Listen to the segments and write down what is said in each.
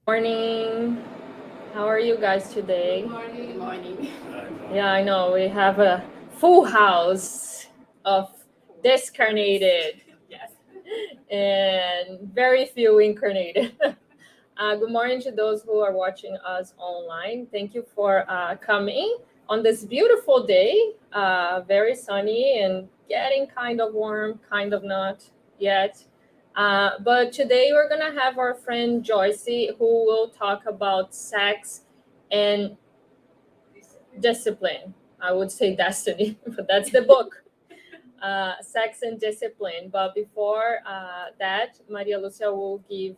Morning. How are you guys today? Good morning. Good morning. Yeah, I know we have a full house of discarnated Yes. and very few incarnated. Good morning to those who are watching us online. Thank you for coming on this beautiful day. Very sunny and getting kind of warm, kind of not yet. But today we're gonna have our friend Joycey who will talk about sex and discipline. I would say destiny, but that's the book. Sex and discipline. But before that, Maria Lucia will give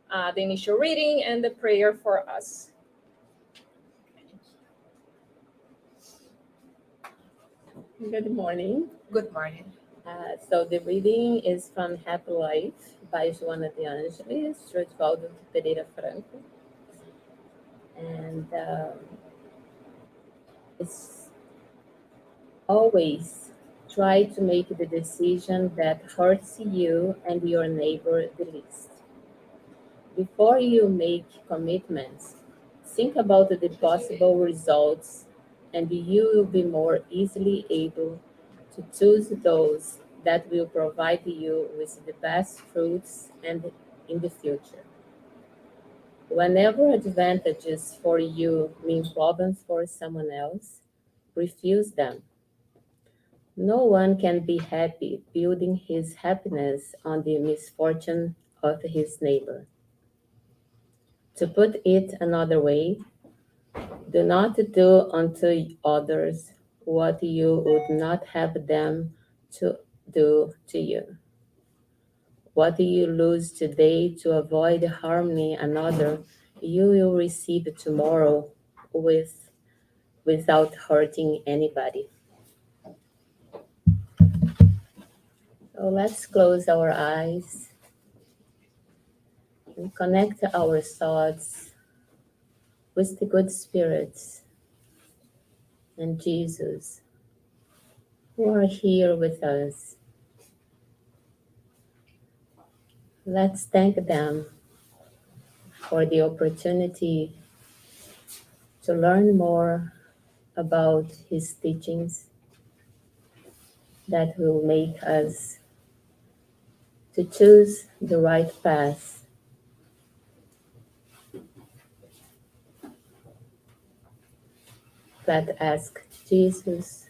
the initial reading and the prayer for us. Good morning. Good morning. So the reading is from Happy Life by Joana de Angelis, Osvaldo Pereira Franco. And it's always try to make the decision that hurts you and your neighbor the least. Before you make commitments, think about the possible results, and you will be more easily able to choose those that will provide you with the best fruits and in the future. Whenever advantages for you mean problems for someone else, refuse them. No one can be happy building his happiness on the misfortune of his neighbor. To put it another way, do not do unto others what you would not have them to do to you. What you lose today to avoid harming another, you will receive tomorrow with without hurting anybody. So let's close our eyes and connect our thoughts with the good spirits and Jesus who are here with us. Let's thank them for the opportunity to learn more about his teachings that will make us to choose the right path. Let's ask Jesus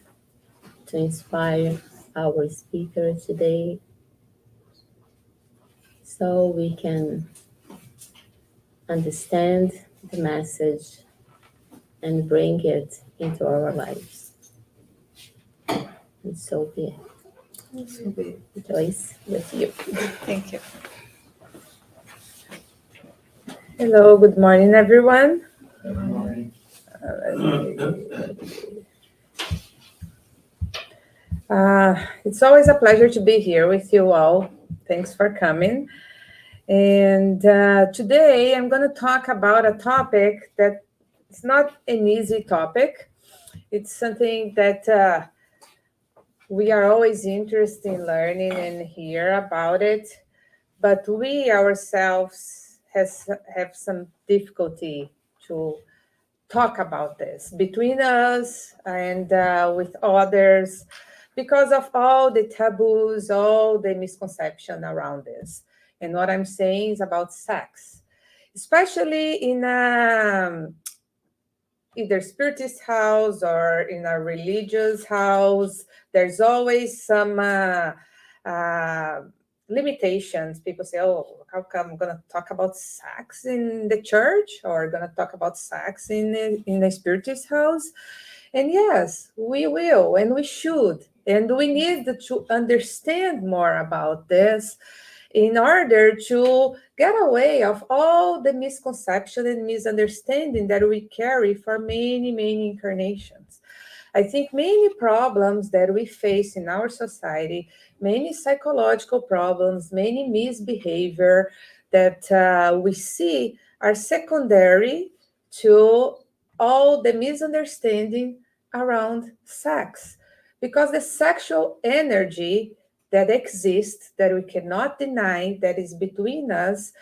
to inspire our speaker today so we can understand the message and bring it into our lives. And so be it. Joyce, with you. Thank you. Hello, good morning, everyone. It's always a pleasure to be here with you all. Thanks for coming. And today I'm going to talk about a topic that it's not an easy topic. It's something that we are always interested in learning and hear about it, but we ourselves have some difficulty to talk about this between us and with others because of all the taboos, all the misconception around this. And what I'm saying is about sex, especially in either spiritist house or in a religious house. There's always some uh, limitations. People say, "Oh, how come I'm gonna talk about sex in the church or gonna talk about sex in the spiritist house?" And yes, we will, and we should, and we need to understand more about this in order to get away of all the misconception and misunderstanding that we carry for many, many incarnations. I think many problems that we face in our society, many psychological problems, many misbehavior that we see are secondary to all the misunderstanding around sex. Because the sexual energy that exists, that we cannot deny, that is between us,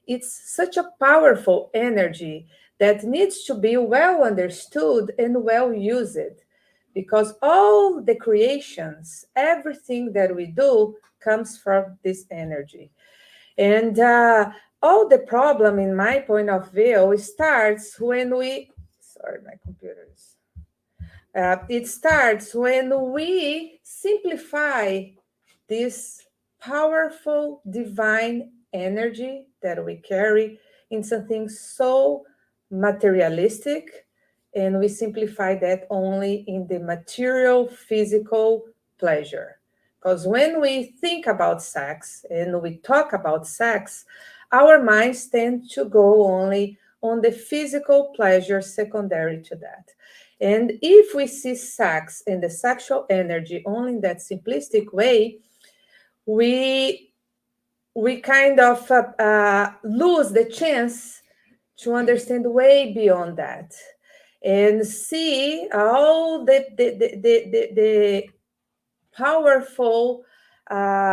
it's such a powerful energy that needs to be well understood and well used, because all the creations, everything that we do comes from this energy. And all the problem, in my point of view, starts when we, sorry, my computer is, it starts when we simplify this powerful divine energy that we carry in something so materialistic, and we simplify that only in the material physical pleasure. Because when we think about sex and we talk about sex, our minds tend to go only on the physical pleasure secondary to that. And if we see sex and the sexual energy only in that simplistic way, we kind of lose the chance to understand way beyond that and see all the powerful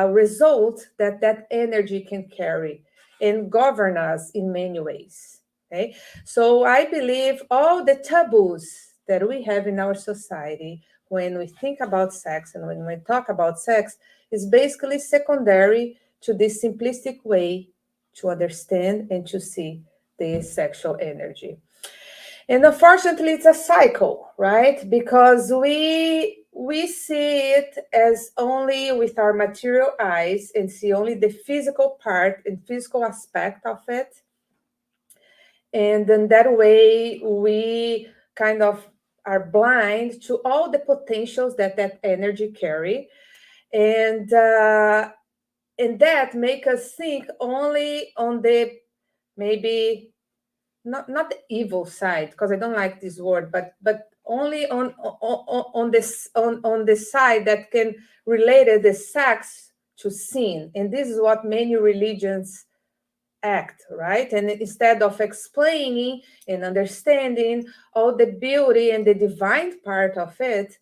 result that that energy can carry and govern us in many ways. Okay, so I believe all the taboos that we have in our society when we think about sex and when we talk about sex is basically secondary to this simplistic way to understand and to see the sexual energy. And unfortunately, it's a cycle, right? Because we see it as only with our material eyes and see only the physical part and physical aspect of it. And then that way we kind of are blind to all the potentials that that energy carry. And that make us think only on the maybe not the evil side, because I don't like this word, but only on this on the side that can relate the sex to sin. And this is what many religions act, right? And instead of explaining and understanding all the beauty and the divine part of it,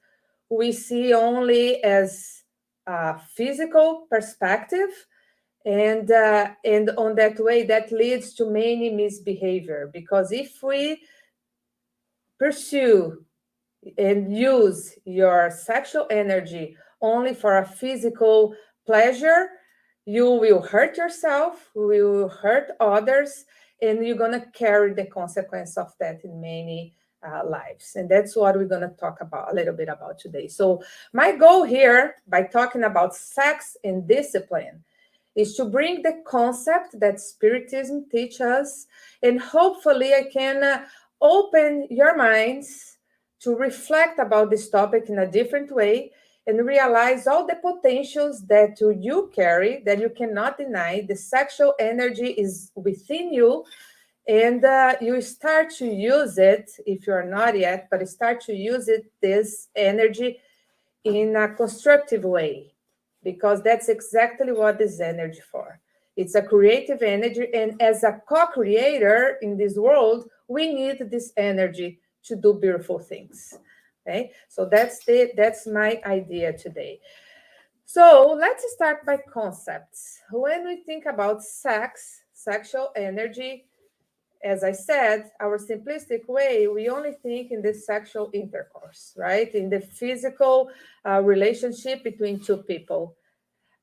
we see only as a physical perspective, and on that way that leads to many misbehavior, because if we pursue and use your sexual energy only for a physical pleasure, you will hurt yourself, you will hurt others, and you're going to carry the consequence of that in many lives. And that's what we're going to talk about a little bit about today. So my goal here, by talking about sex and discipline, is to bring the concept that Spiritism teaches us, and hopefully I can open your minds to reflect about this topic in a different way and realize all the potentials that you carry, that you cannot deny. The sexual energy is within you, and you start to use it, if you're not yet, but start to use it, this energy, in a constructive way, because that's exactly what this energy for. It's a creative energy, and as a co-creator in this world, we need this energy to do beautiful things. Okay, so that's my idea today. So let's start by concepts. When we think about sex, sexual energy, as I said, our simplistic way, we only think in the sexual intercourse, right? In the physical relationship between two people.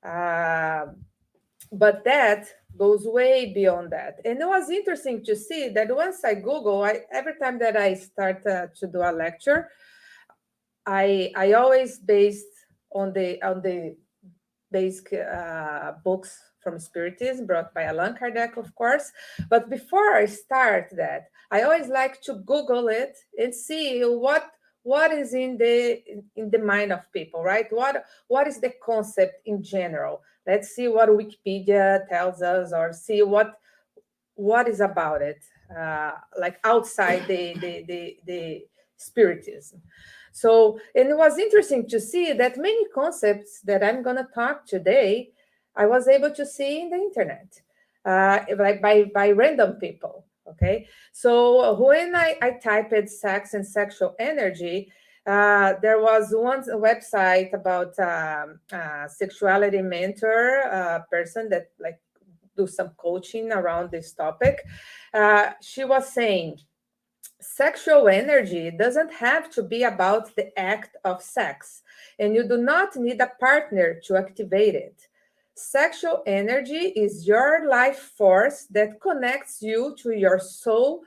But that goes way beyond that. And it was interesting to see that once I Google, every time that I start to do a lecture, I always based on the basic books from Spiritism brought by Allan Kardec, of course. But before I start that, I always like to Google it and see what is in the mind of people, right? What is the concept in general? Let's see what Wikipedia tells us, or see what is about it, like outside the Spiritism. So, and it was interesting to see that many concepts that I'm going to talk today, I was able to see in the internet, like by random people. Okay, so when I typed sex and sexual energy, there was one website about sexuality mentor person that like do some coaching around this topic. She was saying, sexual energy doesn't have to be about the act of sex, and you do not need a partner to activate it. Sexual energy is your life force that connects you to your soul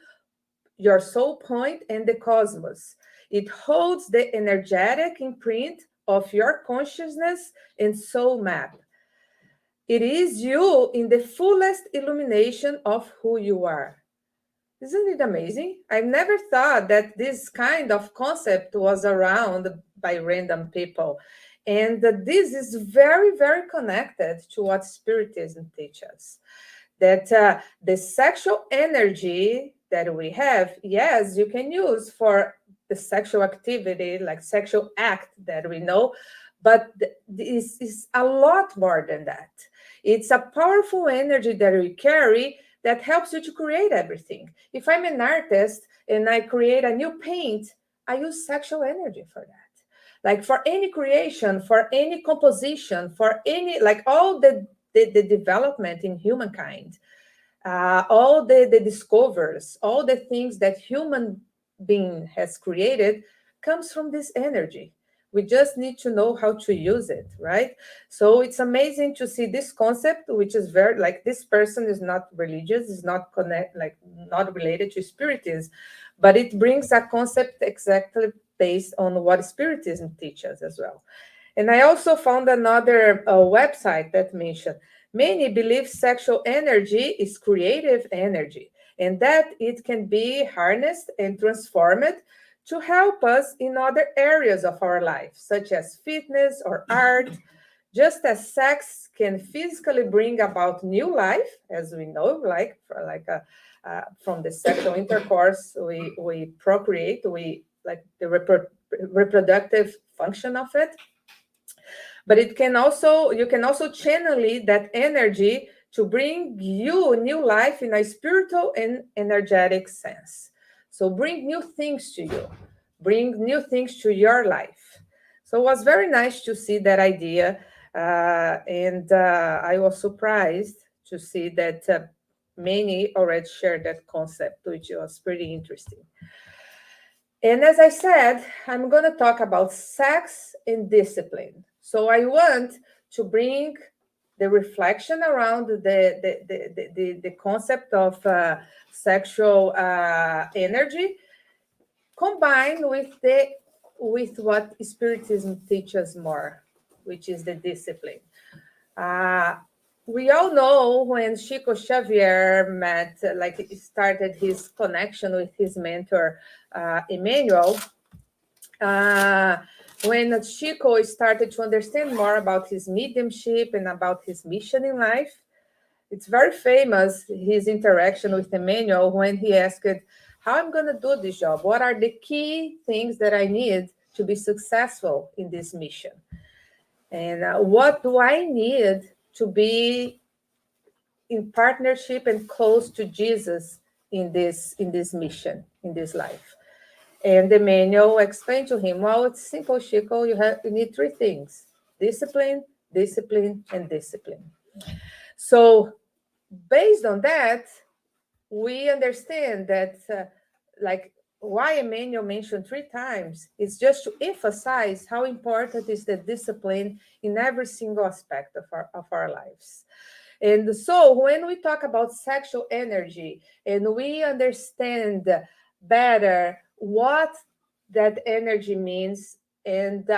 point and the cosmos. It holds the energetic imprint of your consciousness and soul map. It is you in the fullest illumination of who you are. Isn't it amazing? I've never thought that this kind of concept was around by random people. And this is very, very connected to what Spiritism teaches. That the sexual energy that we have, yes, you can use for the sexual activity, like sexual act that we know, but this is a lot more than that. It's a powerful energy that we carry that helps you to create everything. If I'm an artist and I create a new paint, I use sexual energy for that. Like for any creation, for any composition, for any, like all the development in humankind, all the discoveries, all the things that human being has created comes from this energy. We just need to know how to use it, right? So it's amazing to see this concept, which is very, like, this person is not religious, is not not related to Spiritism, but it brings a concept exactly based on what Spiritism teaches as well. And I also found another website that mentioned many believe sexual energy is creative energy and that it can be harnessed and transformed to help us in other areas of our life, such as fitness or art. Just as sex can physically bring about new life, as we know, from the sexual intercourse, we procreate, we like the reproductive function of it. But you can also channel that energy to bring you new life in a spiritual and energetic sense. So bring new things to you, bring new things to your life. So it was very nice to see that idea. And I was surprised to see that many already shared that concept, which was pretty interesting. And as I said, I'm going to talk about sex and discipline. So I want to bring the reflection around the concept of sexual energy combined with what Spiritism teaches more, which is the discipline. We all know when Chico Xavier started his connection with his mentor, Emmanuel, when Chico started to understand more about his mediumship and about his mission in life, it's very famous, his interaction with Emmanuel, when he asked, how I'm going to do this job? What are the key things that I need to be successful in this mission? And what do I need to be in partnership and close to Jesus in this mission, in this life? And Emmanuel explained to him, well, it's simple, Chico. You need three things: discipline, discipline, and discipline. So based on that, we understand that why Emmanuel mentioned three times is just to emphasize how important is the discipline in every single aspect of our lives. And so when we talk about sexual energy and we understand better what that energy means and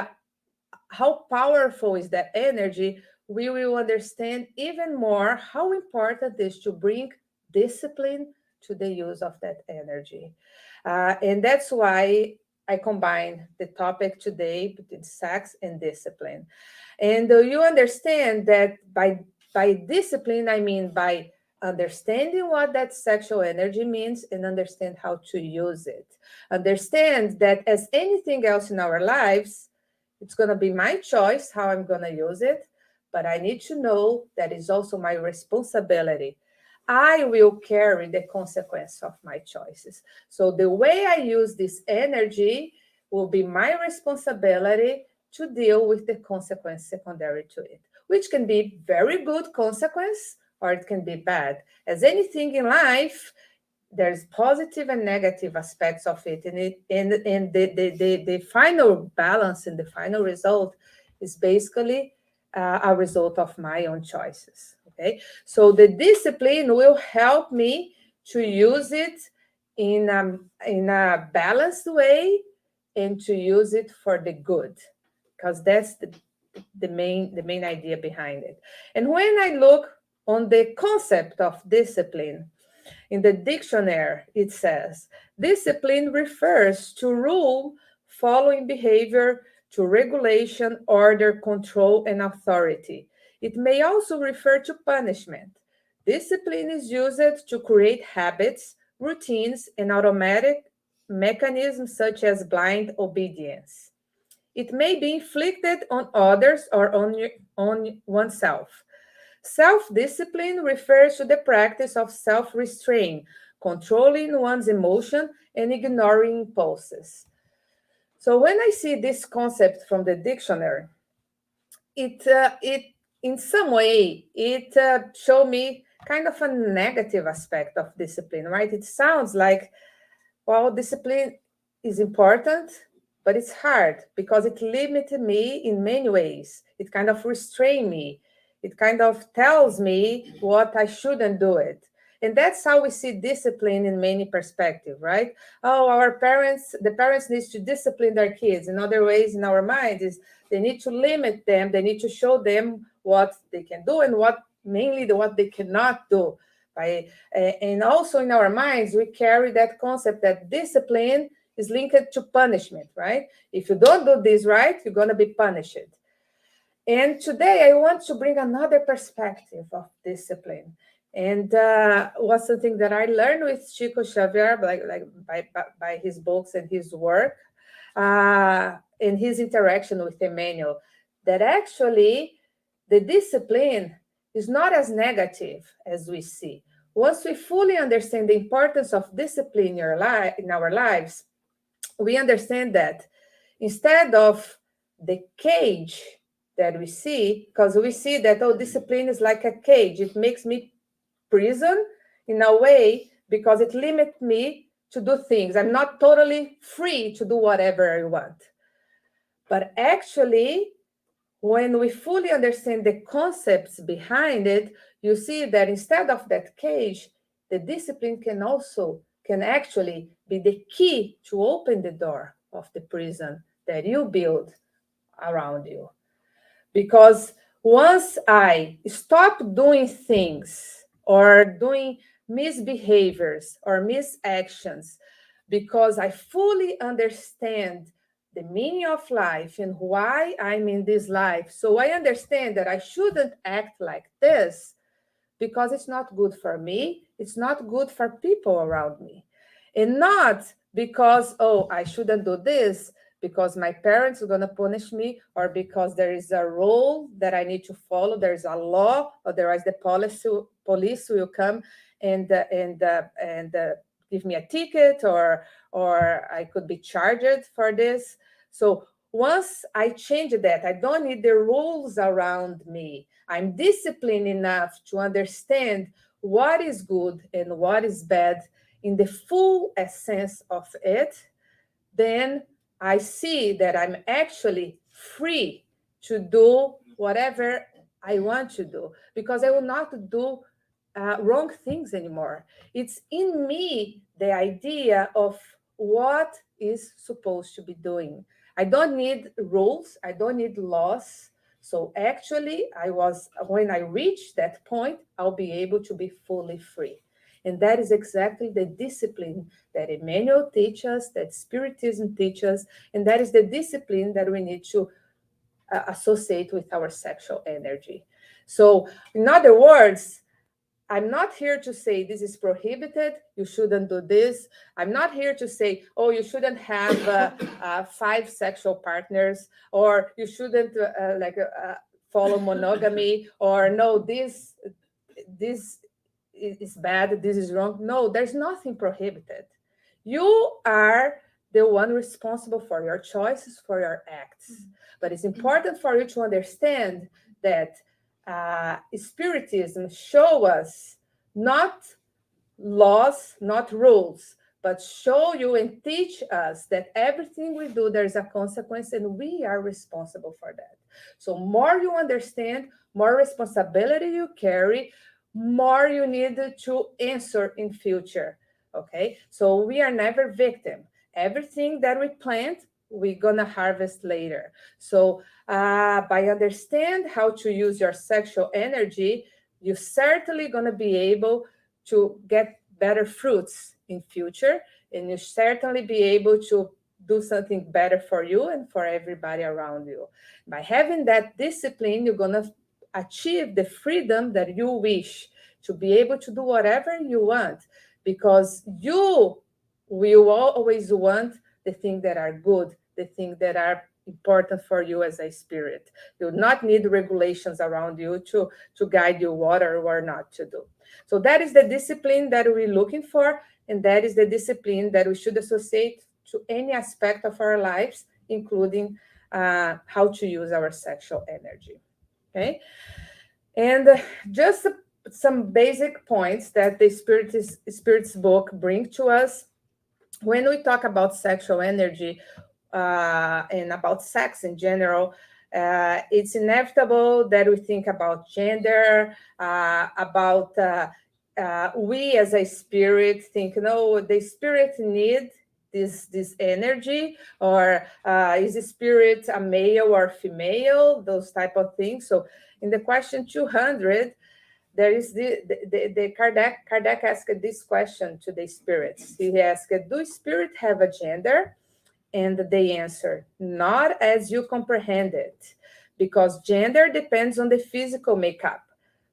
how powerful is that energy, we will understand even more how important it is to bring discipline to the use of that energy. And that's why I combine the topic today between sex and discipline. And you understand that by discipline, I mean by understanding what that sexual energy means and understand how to use it. Understand that as anything else in our lives, it's going to be my choice how I'm going to use it, but I need to know that it's also my responsibility. I will carry the consequence of my choices. So the way I use this energy will be my responsibility to deal with the consequence secondary to it, which can be very good consequence or it can be bad. As anything in life, there's positive and negative aspects of it. And the final balance and the final result is basically a result of my own choices. Okay. So the discipline will help me to use it in a balanced way and to use it for the good, because that's the main idea behind it. And when I look on the concept of discipline, in the dictionary, it says discipline refers to rule, following behavior, to regulation, order, control, and authority. It may also refer to punishment. Discipline is used to create habits, routines, and automatic mechanisms such as blind obedience. It may be inflicted on others or on oneself. Self-discipline refers to the practice of self-restraint, controlling one's emotion and ignoring impulses. So when I see this concept from the dictionary, it in some way it showed me kind of a negative aspect of discipline, right? It sounds like, well, discipline is important, but it's hard because it limited me in many ways. It kind of restrained me. It kind of tells me what I shouldn't do it. And that's how we see discipline in many perspectives, right? Oh, the parents need to discipline their kids. In other ways, in our mind, is they need to limit them. They need to show them what they can do and what they cannot do. Right? And also in our minds, we carry that concept that discipline is linked to punishment, right? If you don't do this right, you're going to be punished. And today I want to bring another perspective of discipline. And was something that I learned with Chico Xavier, by his books and his work, in his interaction with Emmanuel, that actually the discipline is not as negative as we see. Once we fully understand the importance of discipline in our lives, we understand that instead of the cage that we see, because we see that, oh, discipline is like a cage. It makes me prison in a way because it limits me to do things. I'm not totally free to do whatever I want. But actually, when we fully understand the concepts behind it, you see that instead of that cage, the discipline can actually be the key to open the door of the prison that you build around you. Because once I stop doing things or doing misbehaviors or misactions, because I fully understand the meaning of life and why I'm in this life. So I understand that I shouldn't act like this because it's not good for me. It's not good for people around me. And not because, oh, I shouldn't do this because my parents are going to punish me, or because there is a rule that I need to follow. There is a law, or there is the police will come and give me a ticket, or I could be charged for this. So once I change that, I don't need the rules around me. I'm disciplined enough to understand what is good and what is bad in the full essence of it. Then I see that I'm actually free to do whatever I want to do, because I will not do wrong things anymore. It's in me the idea of what is supposed to be doing. I don't need rules. I don't need laws. So actually, when I reach that point, I'll be able to be fully free. And that is exactly the discipline that Emmanuel teaches, that Spiritism teaches, and that is the discipline that we need to associate with our sexual energy. So, in other words, I'm not here to say this is prohibited, you shouldn't do this. I'm not here to say, oh, you shouldn't have 5 sexual partners, or you shouldn't follow monogamy, or no, this is bad, this is wrong. No, there's nothing prohibited. You are the one responsible for your choices, for your acts. But it's important for you to understand that Spiritism show us not laws, not rules, but show you and teach us that everything we do, there's a consequence and we are responsible for that. So more you understand, more responsibility you carry, more you need to answer in future. Okay, so we are never victim. Everything that we plant, we're gonna harvest later. So by understand how to use your sexual energy, you're certainly gonna be able to get better fruits in future, and you certainly be able to do something better for you and for everybody around you. By having that discipline, you're going to achieve the freedom that you wish, to be able to do whatever you want, because you will always want the things that are good, the things that are important for you as a spirit. You do not need regulations around you to guide you what or what not to do. So that is the discipline that we're looking for, and that is the discipline that we should associate to any aspect of our lives, including how to use our sexual energy. Okay, and just some basic points that the Spirit's book bring to us. When we talk about sexual energy and about sex in general, it's inevitable that we think about gender, about we as a spirit think, no, the spirit need this energy, or is the spirit a male or female, those type of things. So in the question 200, there is the Kardec asked this question to the spirits. He asked, do spirit have a gender? And they answer, not as you comprehend it, because gender depends on the physical makeup.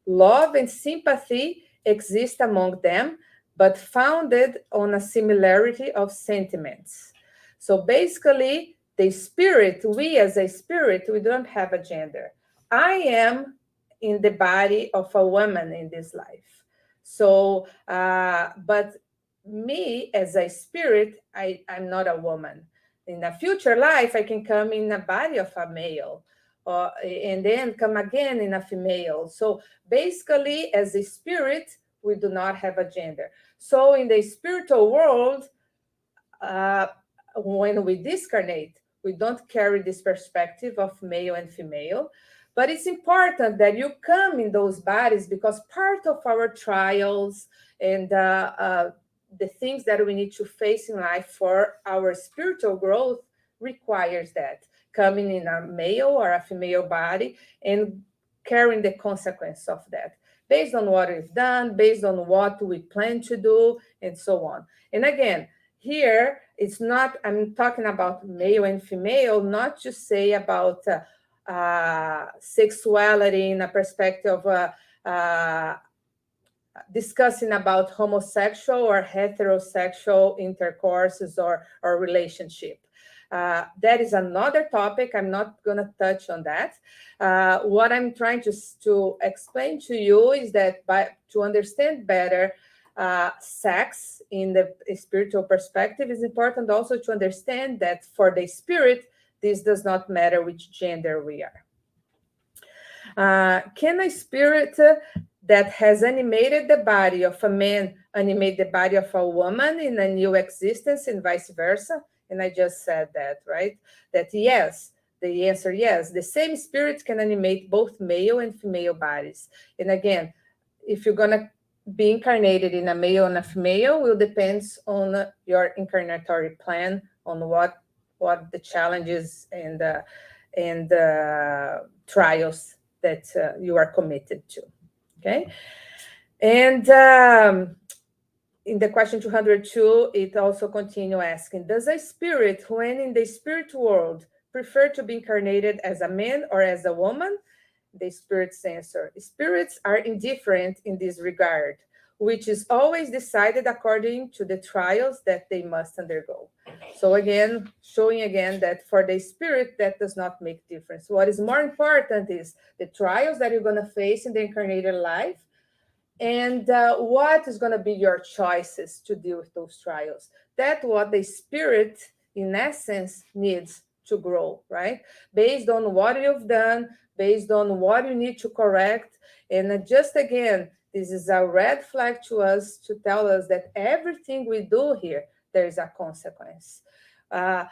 Love and sympathy exist among them, but founded on a similarity of sentiments. So basically, the spirit, we as a spirit, we don't have a gender. I am in the body of a woman in this life. So, but me as a spirit, I'm not a woman. In a future life, I can come in a body of a male, and then come again in a female. So basically, as a spirit, we do not have a gender. So in the spiritual world, when we discarnate, we don't carry this perspective of male and female. But it's important that you come in those bodies, because part of our trials and the things that we need to face in life for our spiritual growth requires that, coming in a male or a female body and carrying the consequence of that, based on what we've done, based on what we plan to do, and so on. And again, here, it's not, I'm talking about male and female, not to say about sexuality in a perspective of discussing about homosexual or heterosexual intercourses or relationship. That is another topic. I'm not going to touch on that. What I'm trying to explain to you is that to understand better sex in the spiritual perspective, is important also to understand that for the spirit, this does not matter which gender we are. Can a spirit that has animated the body of a man animate the body of a woman in a new existence, and vice versa? And I just said that, right? That yes, the answer yes. The same spirit can animate both male and female bodies. And again, if you're going to be incarnated in a male and a female, will depends on your incarnatory plan, on what the challenges and trials that you are committed to. Okay, and in the question 202, it also continue asking, does a spirit, when in the spirit world, prefer to be incarnated as a man or as a woman? The spirit's answer, spirits are indifferent in this regard, which is always decided according to the trials that they must undergo. So again, showing again that for the spirit, that does not make difference. What is more important is the trials that you're going to face in the incarnated life, and what is going to be your choices to deal with those trials. That's what the spirit, in essence, needs to grow, right? Based on what you've done, based on what you need to correct. And just again, this is a red flag to us to tell us that everything we do here, there is a consequence. A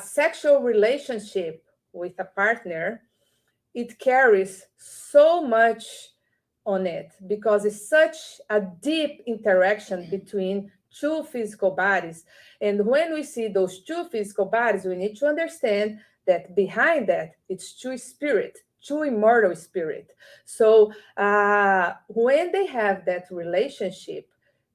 sexual relationship with a partner, it carries so much on it because it's such a deep interaction between two physical bodies. And when we see those two physical bodies, we need to understand that behind that, it's two spirit, two immortal spirit. So when they have that relationship,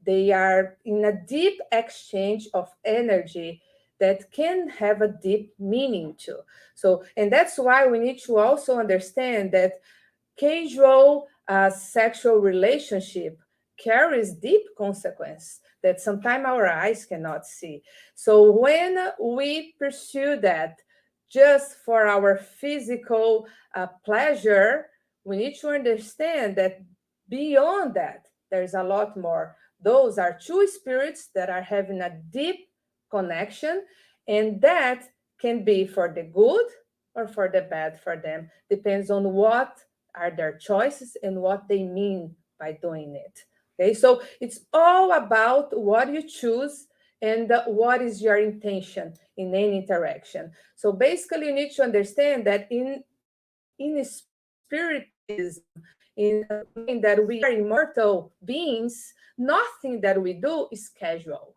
they are in a deep exchange of energy that can have a deep meaning too. So, and that's why we need to also understand that casual sexual relationship carries deep consequence that sometimes our eyes cannot see. So when we pursue that just for our physical pleasure, we need to understand that beyond that, there's a lot more. Those are two spirits that are having a deep connection, and that can be for the good or for the bad for them. Depends on what are their choices and what they mean by doing it. Okay, so it's all about what you choose and what is your intention in any interaction. So basically, you need to understand that in spiritism, in knowing that we are immortal beings, nothing that we do is casual.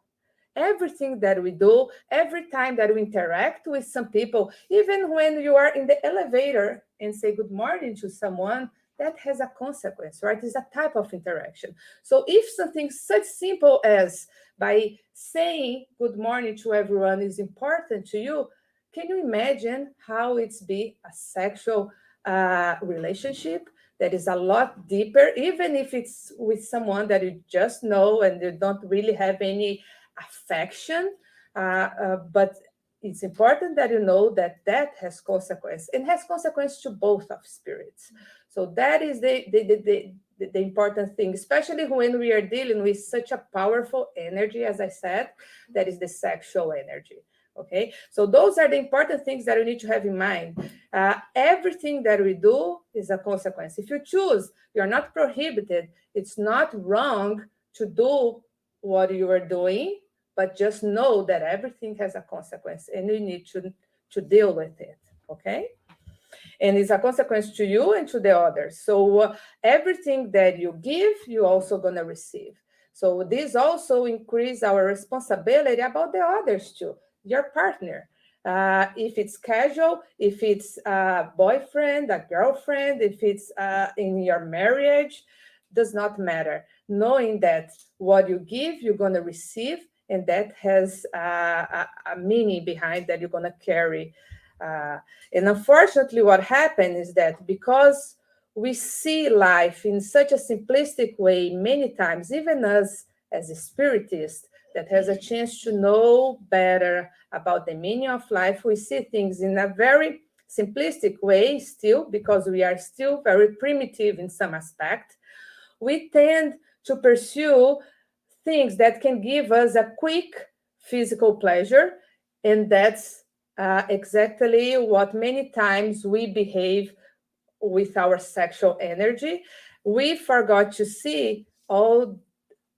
Everything that we do, every time that we interact with some people, even when you are in the elevator and say good morning to someone, that has a consequence, right? It's a type of interaction. So if something such simple as by saying good morning to everyone is important to you, can you imagine how it's be a sexual relationship that is a lot deeper, even if it's with someone that you just know and you don't really have any affection, but it's important that you know that that has consequence and has consequence to both of spirits. So that is the important thing, especially when we are dealing with such a powerful energy, as I said, that is the sexual energy. Okay, so those are the important things that we need to have in mind. Everything that we do is a consequence. If you choose, you're not prohibited. It's not wrong to do what you are doing, but just know that everything has a consequence and you need to deal with it. Okay, and it's a consequence to you and to the others. So everything that you give, you also gonna receive. So this also increase our responsibility about the others too, your partner. If it's casual, if it's a boyfriend, a girlfriend, if it's in your marriage, does not matter. Knowing that what you give, you're gonna receive, and that has a meaning behind that you're gonna carry. And unfortunately, what happened is that because we see life in such a simplistic way many times, even us as a spiritist that has a chance to know better about the meaning of life, we see things in a very simplistic way still, because we are still very primitive in some aspect. We tend to pursue things that can give us a quick physical pleasure, and that's exactly what many times we behave with our sexual energy. We forgot to see all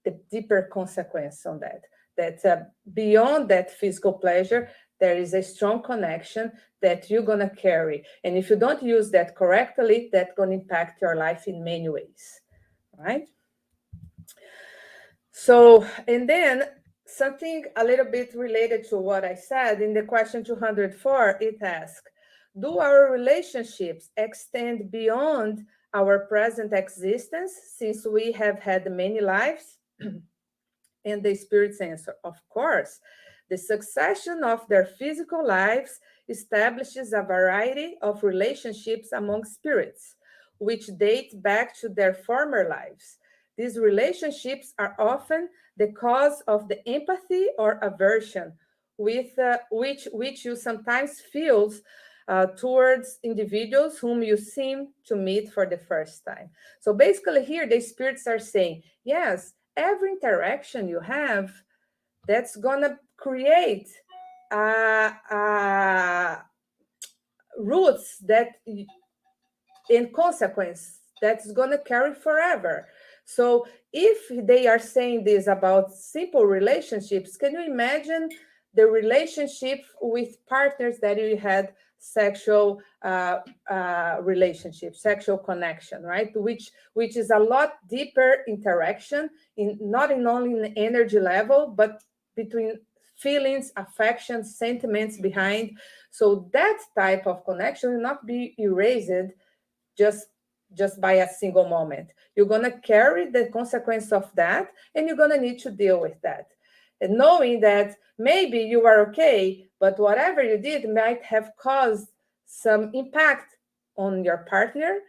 the deeper consequence on that. That beyond that physical pleasure, there is a strong connection that you're gonna carry, and if you don't use that correctly, that's gonna impact your life in many ways, right? So, and then something a little bit related to what I said in the question 204, it asks, do our relationships extend beyond our present existence since we have had many lives? And the spirit's answer, of course. The succession of their physical lives establishes a variety of relationships among spirits, which date back to their former lives. These relationships are often the cause of the empathy or aversion with which you sometimes feel towards individuals whom you seem to meet for the first time. So basically, here the spirits are saying, yes, every interaction you have, that's gonna create a roots that in consequence that's going to carry forever. So if they are saying this about simple relationships, can you imagine the relationship with partners that you had sexual relationship, sexual connection, right? Which is a lot deeper interaction in not in only in the energy level, but between feelings, affections, sentiments behind. So that type of connection will not be erased just by a single moment. You're going to carry the consequence of that, and you're going to need to deal with that. And knowing that maybe you are okay, but whatever you did might have caused some impact on your partner.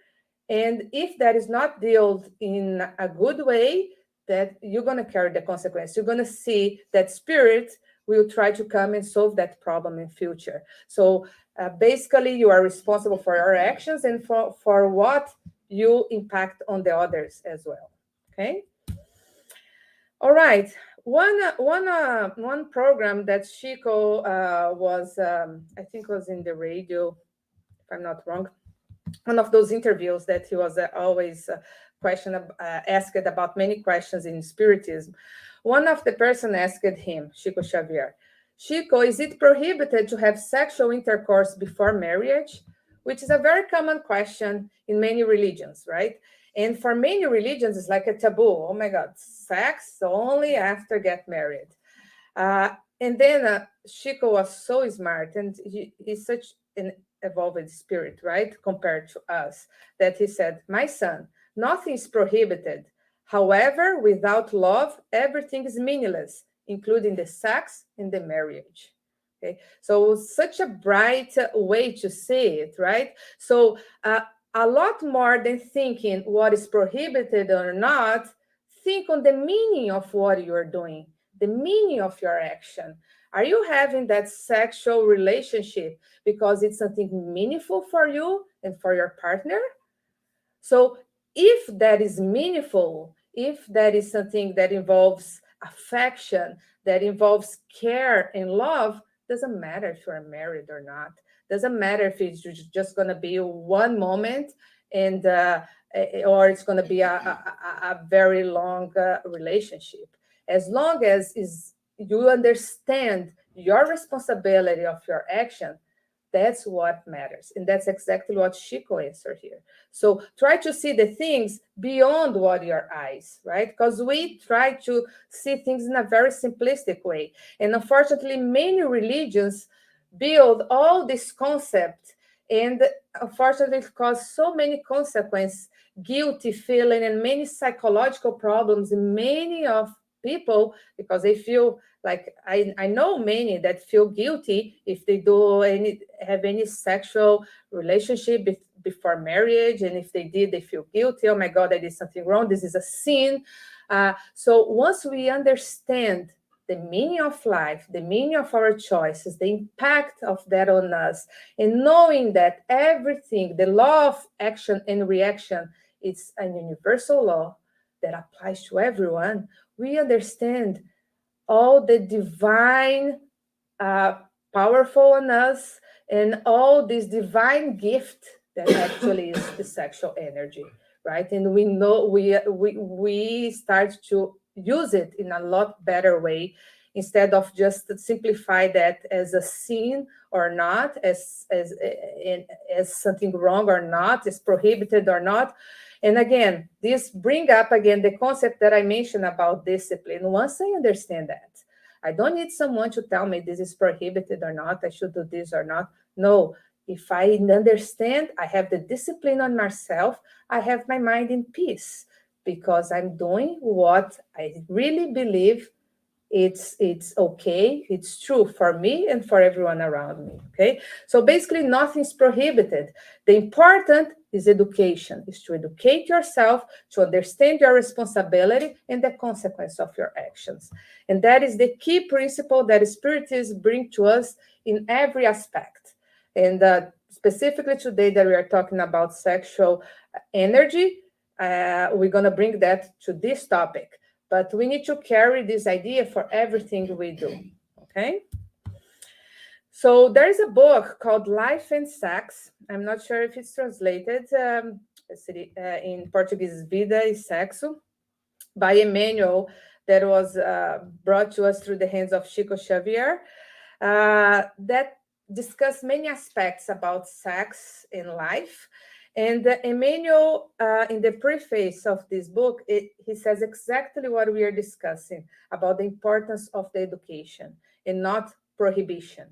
And if that is not dealt in a good way, that you're going to carry the consequence. You're going to see that spirit will try to come and solve that problem in future. So basically, you are responsible for your actions and for what you impact on the others as well. Okay. All right. One program that Chico was, I think, was in the radio, if I'm not wrong. One of those interviews that he was always asked about many questions in Spiritism. One of the person asked him, Chico Xavier, Chico, is it prohibited to have sexual intercourse before marriage? Which is a very common question in many religions, right? And for many religions, it's like a taboo. Oh my God, sex only after get married. And then Chico was so smart, and he's such an evolved spirit, right? Compared to us, that he said, my son, nothing is prohibited. However, without love, everything is meaningless, including the sex and the marriage. Okay, so such a bright way to see it, right? So a lot more than thinking what is prohibited or not, think on the meaning of what you're doing, the meaning of your action. Are you having that sexual relationship because it's something meaningful for you and for your partner? So if that is meaningful, if that is something that involves affection, that involves care and love, doesn't matter if you're married or not. Doesn't matter if it's just going to be one moment and or it's going to be a very long relationship. As long as you understand your responsibility of your action, that's what matters. And that's exactly what Chico answered here. So try to see the things beyond what your eyes, right? Because we try to see things in a very simplistic way. And unfortunately, many religions build all this concept, and unfortunately it causes so many consequences, guilty feeling, and many psychological problems in many of people, because they feel like I know many that feel guilty if they have any sexual relationship before marriage, and if they did, they feel guilty. Oh my God, I did something wrong. This is a sin. So once we understand the meaning of life, the meaning of our choices, the impact of that on us, and knowing that everything, the law of action and reaction, it's an universal law that applies to everyone, we understand all the divine powerful on us and all this divine gift that actually is the sexual energy, right? And we know we start to use it in a lot better way, instead of just simplify that as a sin or not, as something wrong or not, as prohibited or not. And again, this bring up again the concept that I mentioned about discipline. Once I understand that, I don't need someone to tell me this is prohibited or not, I should do this or not. No, if I understand, I have the discipline on myself, I have my mind in peace, because I'm doing what I really believe it's okay, it's true for me and for everyone around me. Okay, so basically nothing's prohibited. The important is education, is to educate yourself, to understand your responsibility and the consequence of your actions. And that is the key principle that Spiritists bring to us in every aspect. And specifically today that we are talking about sexual energy, we're going to bring that to this topic. But we need to carry this idea for everything we do, okay? So there's a book called Life and Sex. I'm not sure if it's translated in Portuguese, Vida e Sexo, by Emmanuel, that was brought to us through the hands of Chico Xavier, that discuss many aspects about sex in life. And Emmanuel, in the preface of this book, he says exactly what we are discussing about the importance of the education and not prohibition.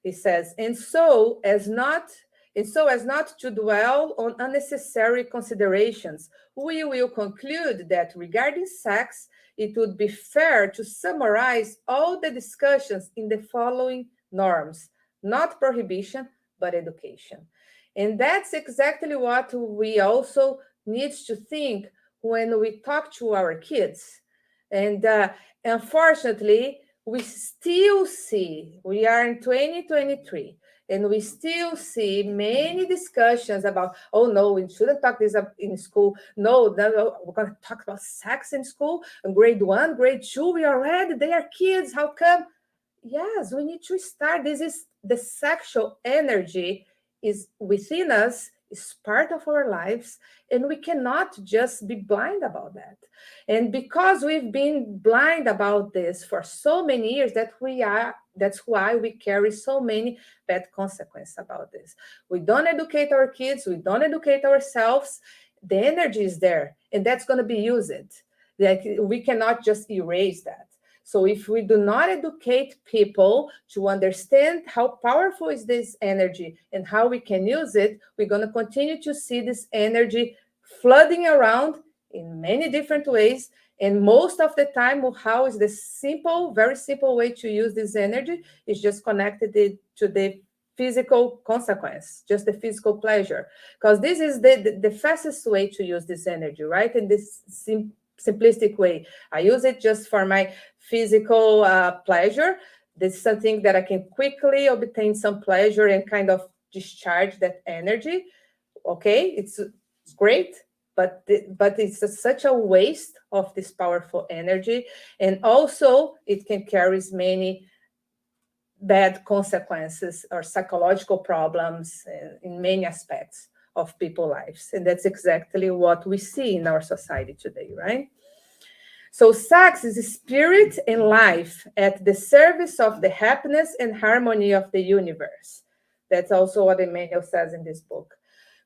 He says, and so as not to dwell on unnecessary considerations, we will conclude that regarding sex, it would be fair to summarize all the discussions in the following norms: not prohibition, but education. And that's exactly what we also need to think when we talk to our kids. And unfortunately, we still see, we are in 2023, and we still see many discussions about, oh no, we shouldn't talk this up in school. No, we're going to talk about sex in school. In grade 1, grade 2, we already, they are kids. How come? Yes, we need to start. This is the sexual energy is within us, is part of our lives, and we cannot just be blind about that. And because we've been blind about this for so many years, that's why we carry so many bad consequences about this. We don't educate our kids, we don't educate ourselves. The energy is there, and that's going to be used. Like, we cannot just erase that. So if we do not educate people to understand how powerful is this energy and how we can use it, we're going to continue to see this energy flooding around in many different ways. And most of the time, how is the simple, very simple way to use this energy is just connected to the physical consequence, just the physical pleasure. Because this is the fastest way to use this energy, right? In this simplistic way. I use it just for my physical pleasure. This is something that I can quickly obtain some pleasure and kind of discharge that energy. Okay, it's great, but it's such a waste of this powerful energy. And also it can carry many bad consequences or psychological problems in many aspects of people's lives. And that's exactly what we see in our society today, right? So sex is spirit and life at the service of the happiness and harmony of the universe. That's also what Emmanuel says in this book.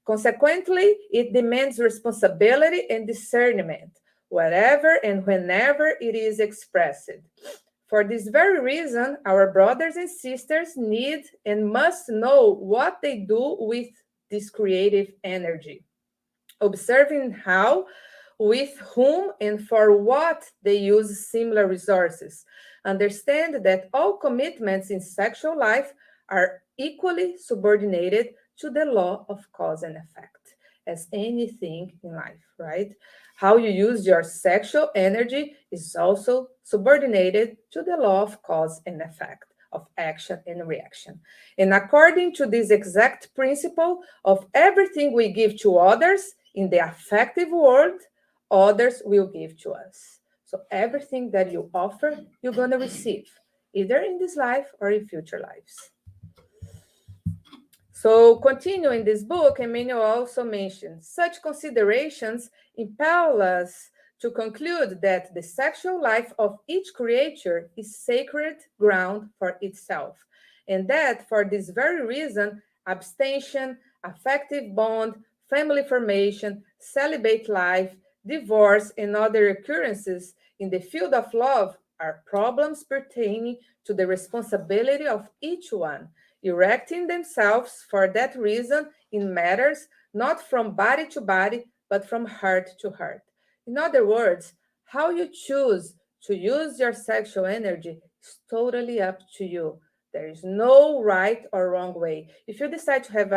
Consequently, it demands responsibility and discernment, wherever and whenever it is expressed. For this very reason, our brothers and sisters need and must know what they do with this creative energy, observing how, with whom, and for what they use similar resources. Understand that all commitments in sexual life are equally subordinated to the law of cause and effect, as anything in life, right? How you use your sexual energy is also subordinated to the law of cause and effect, of action and reaction. And according to this exact principle of everything we give to others in the affective world, others will give to us. So everything that you offer, you're going to receive, either in this life or in future lives. So continuing this book, Emmanuel also mentions such considerations impel us to conclude that the sexual life of each creature is sacred ground for itself, and that for this very reason, abstention, affective bond, family formation, celibate life, divorce, and other occurrences in the field of love are problems pertaining to the responsibility of each one, erecting themselves for that reason in matters not from body to body, but from heart to heart. In other words, how you choose to use your sexual energy is totally up to you. There is no right or wrong way. If you decide to have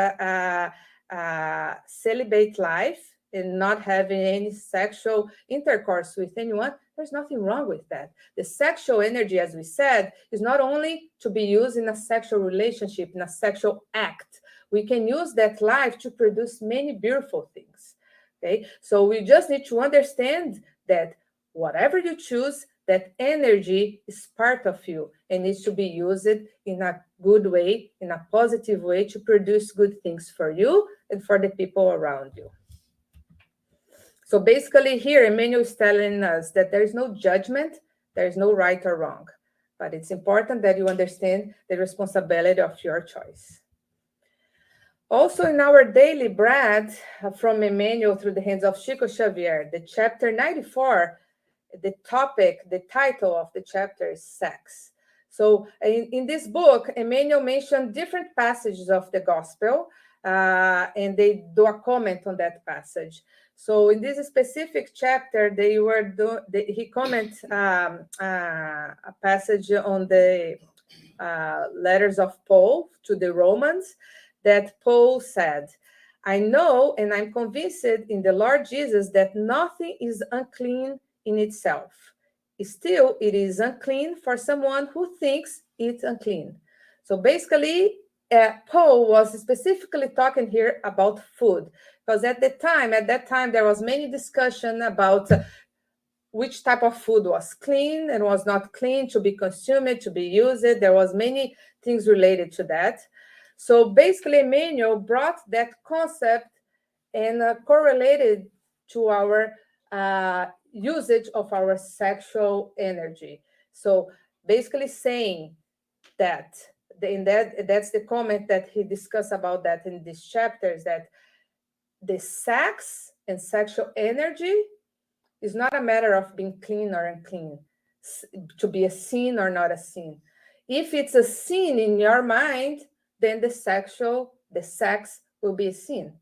a celibate life and not having any sexual intercourse with anyone, there's nothing wrong with that. The sexual energy, as we said, is not only to be used in a sexual relationship, in a sexual act. We can use that life to produce many beautiful things. Okay, so we just need to understand that whatever you choose, that energy is part of you and needs to be used in a good way, in a positive way, to produce good things for you and for the people around you. So basically here, Emmanuel is telling us that there is no judgment, there is no right or wrong, but it's important that you understand the responsibility of your choice. Also in our daily bread from Emmanuel through the hands of Chico Xavier, the chapter 94, the topic, the title of the chapter is sex. So in this book, Emmanuel mentioned different passages of the gospel, and they do a comment on that passage. So in this specific chapter, he comments a passage on the letters of Paul to the Romans, that Paul said, I know and I'm convinced in the Lord Jesus that nothing is unclean in itself. Still, it is unclean for someone who thinks it's unclean. So basically, Paul was specifically talking here about food, because at that time, there was many discussion about which type of food was clean and was not clean to be consumed, to be used. There was many things related to that. So basically, Emmanuel brought that concept and correlated to our usage of our sexual energy. So basically saying that, that's the comment that he discussed about that in this chapter, is that the sex and sexual energy is not a matter of being clean or unclean, to be a sin or not a sin. If it's a sin in your mind, then the sex will be a sin.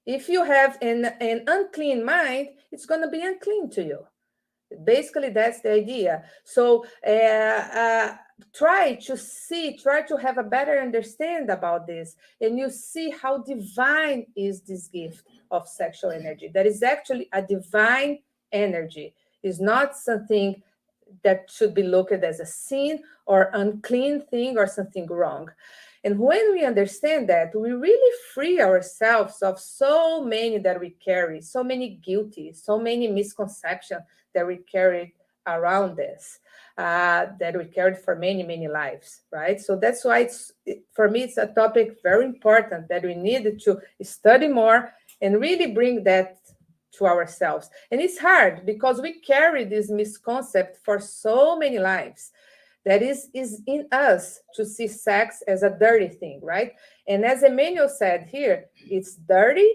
If you have an unclean mind, it's going to be unclean to you. Basically, that's the idea. So try to have a better understanding about this, and you see how divine is this gift of sexual energy. That is actually a divine energy. It's not something that should be looked at as a sin or unclean thing or something wrong. And when we understand that, we really free ourselves of so many that we carry, so many guilty, so many misconceptions that we carry around this, that we carried for many, many lives, right? So that's why for me, it's a topic very important that we need to study more and really bring that to ourselves. And it's hard because we carry this misconception for so many lives. That is in us to see sex as a dirty thing, right? And as Emmanuel said here, it's dirty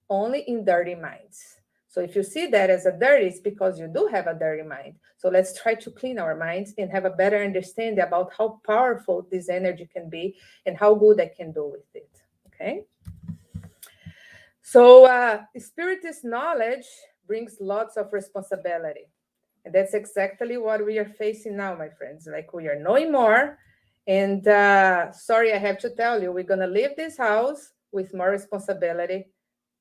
only in dirty minds. So if you see that as a dirty, it's because you do have a dirty mind. So let's try to clean our minds and have a better understanding about how powerful this energy can be and how good I can do with it, okay? So Spiritist knowledge brings lots of responsibility. And that's exactly what we are facing now, my friends. Like, we are knowing more. And sorry, I have to tell you, we're going to leave this house with more responsibility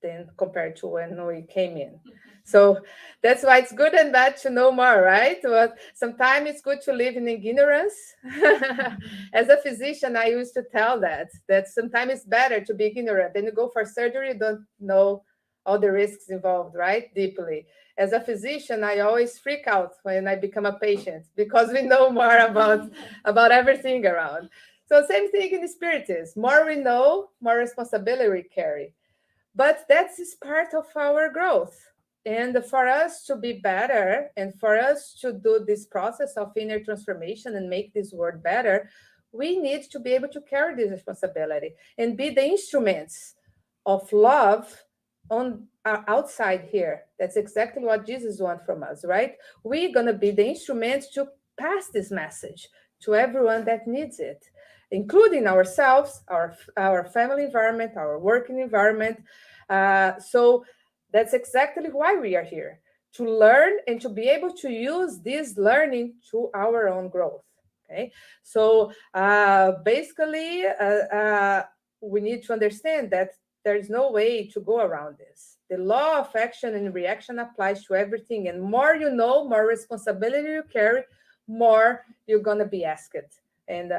than compared to when we came in. So that's why it's good and bad to know more, right? But sometimes it's good to live in ignorance. As a physician, I used to tell that sometimes it's better to be ignorant. Then you go for surgery, you don't know all the risks involved, right? Deeply. As a physician, I always freak out when I become a patient because we know more about everything around. So same thing in the Spiritist. More we know, more responsibility we carry. But that is part of our growth. And for us to be better and for us to do this process of inner transformation and make this world better, we need to be able to carry this responsibility and be the instruments of love on outside here. That's exactly what Jesus wants from us, right? We're going to be the instruments to pass this message to everyone that needs it, including ourselves, our family environment, our working environment. So that's exactly why we are here, to learn and to be able to use this learning to our own growth. Okay, so basically, we need to understand that there's no way to go around this. The law of action and reaction applies to everything. And more you know, more responsibility you carry, more you're going to be asked and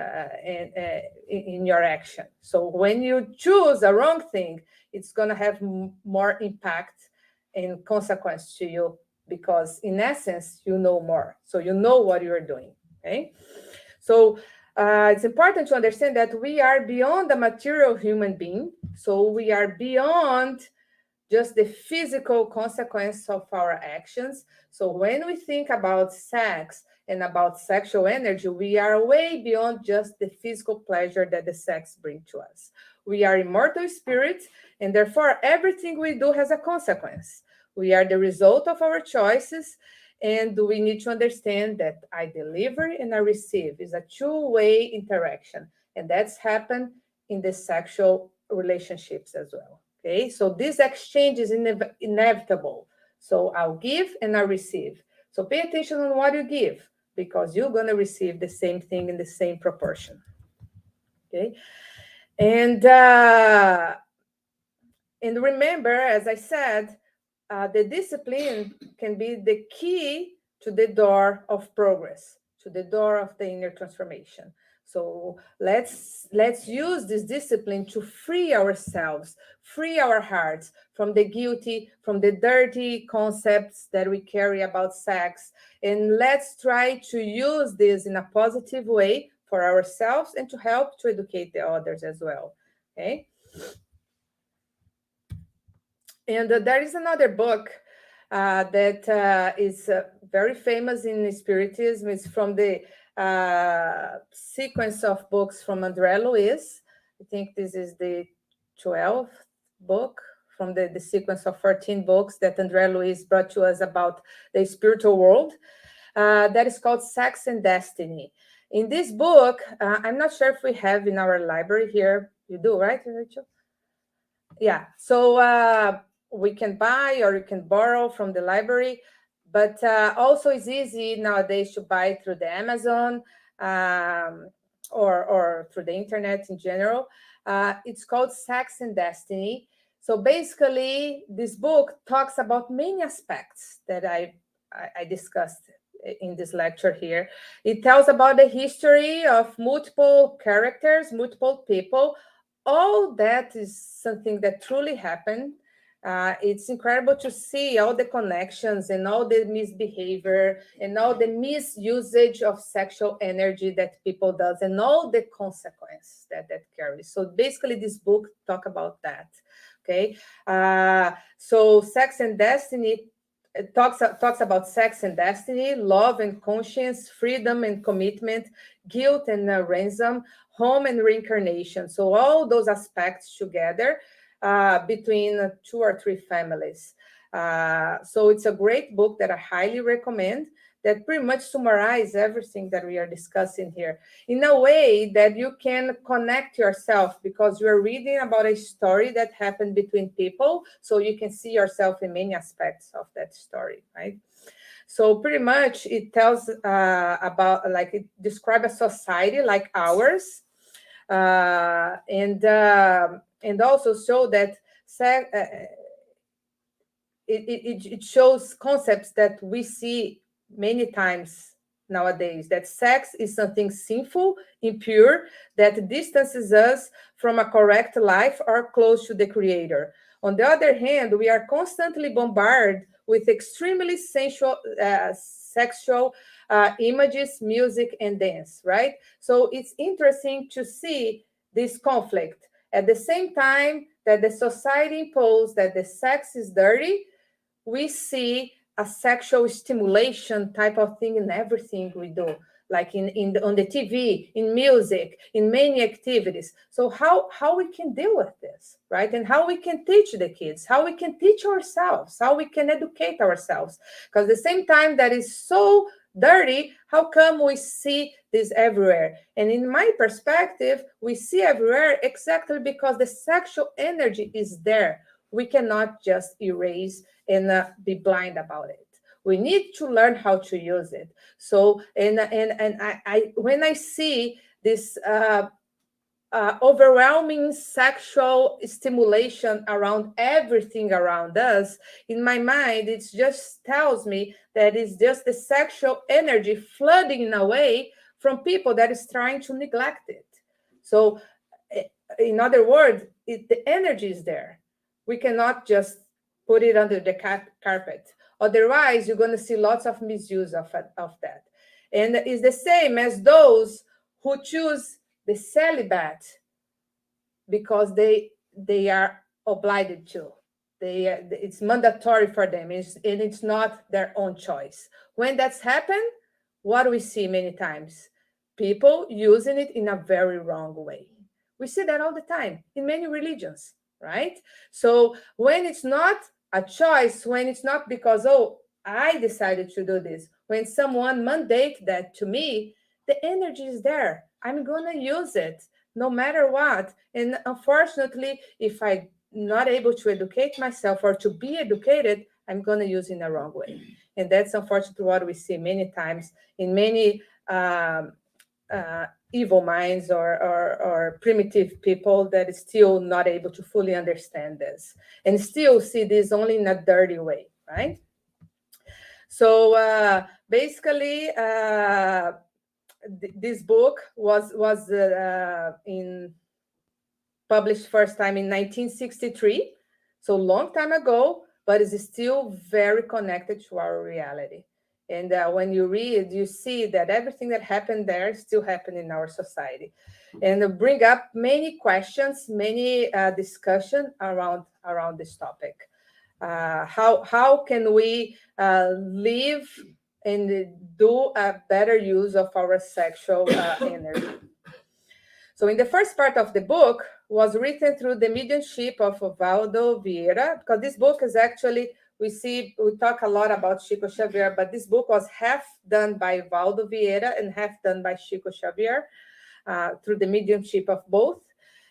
in your action. So when you choose a wrong thing, it's going to have more impact and consequence to you because in essence, you know more. So you know what you're doing, okay? So it's important to understand that we are beyond the material human being. So we are beyond just the physical consequence of our actions. So when we think about sex and about sexual energy, we are way beyond just the physical pleasure that the sex brings to us. We are immortal spirits, and therefore everything we do has a consequence. We are the result of our choices, and we need to understand that I deliver and I receive is a two-way interaction, and that's happened in the sexual relationships as well. Okay, so this exchange is inevitable. So I'll give and I'll receive. So pay attention on what you give, because you're going to receive the same thing in the same proportion. Okay, and remember, as I said, the discipline can be the key to the door of progress, to the door of the inner transformation. So let's use this discipline to free ourselves, free our hearts from the guilty, from the dirty concepts that we carry about sex. And let's try to use this in a positive way for ourselves and to help to educate the others as well. Okay. And there is another book that is very famous in Spiritism. It's from the sequence of books from André Luiz. I think this is the 12th book from the sequence of 14 books that André Luiz brought to us about the spiritual world. That is called Sex and Destiny. In this book, I'm not sure if we have in our library here. You do, right, Rachel? Yeah. So we can buy or you can borrow from the library, but also it's easy nowadays to buy through the Amazon or through the internet in general. It's called Sex and Destiny. So basically, this book talks about many aspects that I discussed in this lecture here. It tells about the history of multiple characters, multiple people. All that is something that truly happened. It's incredible to see all the connections and all the misbehavior and all the misusage of sexual energy that people does and all the consequence that carries. So basically, this book talk about that. Okay, so Sex and Destiny talks about sex and destiny, love and conscience, freedom and commitment, guilt and ransom, home and reincarnation. So all those aspects together between two or three families. So it's a great book that I highly recommend, that pretty much summarize everything that we are discussing here in a way that you can connect yourself, because you're reading about a story that happened between people, so you can see yourself in many aspects of that story, right? So pretty much it tells about, like, it describes a society like ours, and also show that it shows concepts that we see many times nowadays, that sex is something sinful, impure, that distances us from a correct life or close to the Creator. On the other hand, we are constantly bombarded with extremely sensual, sexual images, music, and dance, right? So it's interesting to see this conflict. At the same time that the society imposed that the sex is dirty, we see a sexual stimulation type of thing in everything we do, like on the TV, in music, in many activities. So how we can deal with this, right? And how we can teach the kids, how we can teach ourselves, how we can educate ourselves. Because at the same time that is so dirty, how come we see this everywhere? And in my perspective, we see everywhere exactly because the sexual energy is there. We cannot just erase and be blind about it. We need to learn how to use it. So, and I when I see this overwhelming sexual stimulation around everything around us, in my mind, it just tells me that it's just the sexual energy flooding in a way from people that is trying to neglect it. So, in other words, the energy is there. We cannot just put it under the carpet. Otherwise, you're going to see lots of misuse of that. And it's the same as those who choose the celibate because they are obliged to. It's mandatory for them, and it's not their own choice. When that's happened, what do we see many times? People using it in a very wrong way. We see that all the time in many religions, right? So when it's not a choice, when it's not because, oh, I decided to do this, when someone mandate that to me, the energy is there. I'm going to use it no matter what. And unfortunately, if I'm not able to educate myself or to be educated, I'm going to use it in the wrong way. And that's unfortunately what we see many times in many evil minds or primitive people that is still not able to fully understand this and still see this only in a dirty way, right? So basically, this book was published first time in 1963, so long time ago, but is still very connected to our reality. And when you read, you see that everything that happened there still happened in our society, and bring up many questions, many discussion around this topic. How can we live and do a better use of our sexual energy? So in the first part of the book was written through the mediumship of Valdo Vieira, because this book is actually, we talk a lot about Chico Xavier, but this book was half done by Valdo Vieira and half done by Chico Xavier through the mediumship of both,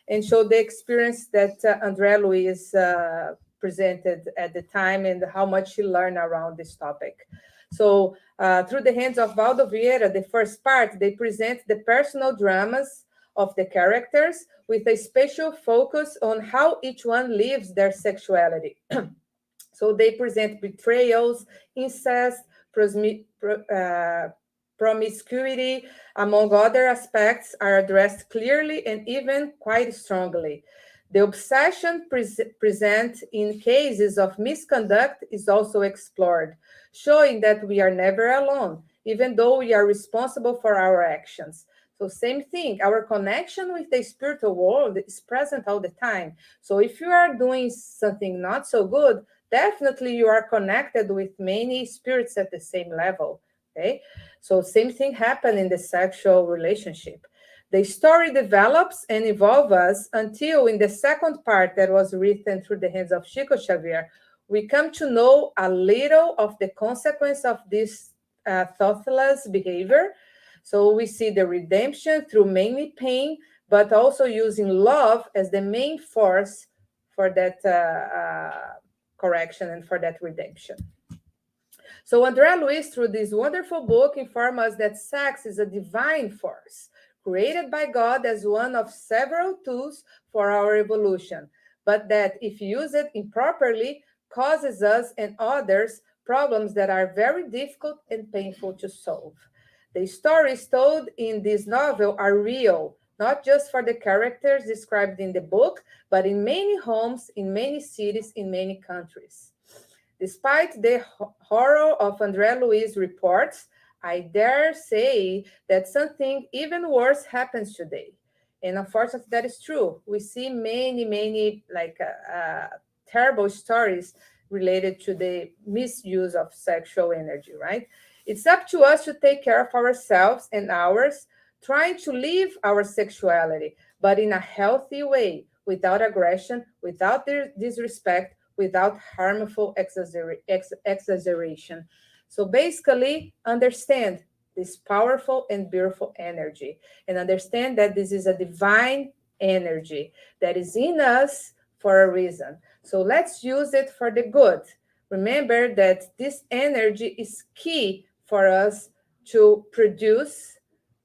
and show the experience that André Luiz presented at the time and how much he learned around this topic. So through the hands of Valdo Vieira, the first part, they present the personal dramas of the characters with a special focus on how each one lives their sexuality. So they present betrayals, incest, promiscuity, among other aspects, are addressed clearly and even quite strongly. The obsession present in cases of misconduct is also explored, showing that we are never alone, even though we are responsible for our actions. So same thing, our connection with the spiritual world is present all the time. So if you are doing something not so good, definitely you are connected with many spirits at the same level, okay? So same thing happened in the sexual relationship. The story develops and evolves us until in the second part that was written through the hands of Chico Xavier, we come to know a little of the consequence of this thoughtless behavior. So we see the redemption through mainly pain, but also using love as the main force for that correction and for that redemption. So André Luiz, through this wonderful book, informs us that sex is a divine force created by God as one of several tools for our evolution, but that if used improperly, causes us and others problems that are very difficult and painful to solve. The stories told in this novel are real, not just for the characters described in the book, but in many homes, in many cities, in many countries. Despite the horror of André Luiz reports, I dare say that something even worse happens today. And unfortunately, that is true. We see many terrible stories related to the misuse of sexual energy, right? It's up to us to take care of ourselves and ours, trying to live our sexuality, but in a healthy way, without aggression, without disrespect, without harmful exaggeration. So basically, understand this powerful and beautiful energy and understand that this is a divine energy that is in us for a reason. So let's use it for the good. Remember that this energy is key for us to produce,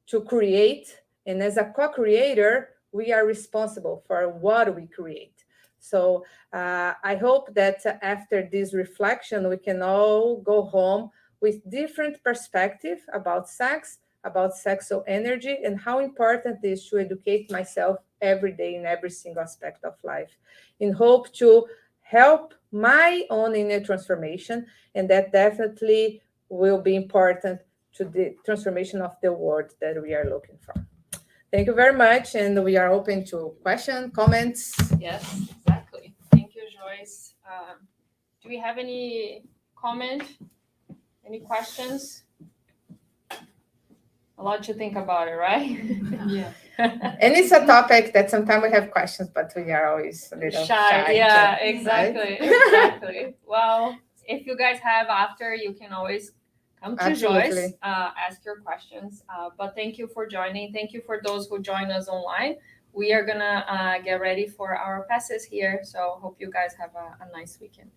to create, and as a co-creator, we are responsible for what we create. So I hope that after this reflection, we can all go home with different perspective about sex, about sexual energy, and how important it is to educate myself every day in every single aspect of life, in hope to help my own inner transformation, and that definitely will be important to the transformation of the world that we are looking for. Thank you very much, and we are open to questions, comments. Yes, exactly. Thank you, Joyce. Do we have any comment? Any questions? A lot to think about it, right? Yeah. And it's a topic that sometimes we have questions, but we are always a little shy. Yeah, too, exactly, right? exactly. Well, if you guys have after, you can always come to Joyce, Absolutely. ask your questions. But thank you for joining. Thank you for those who join us online. We are gonna get ready for our passes here. So hope you guys have a nice weekend.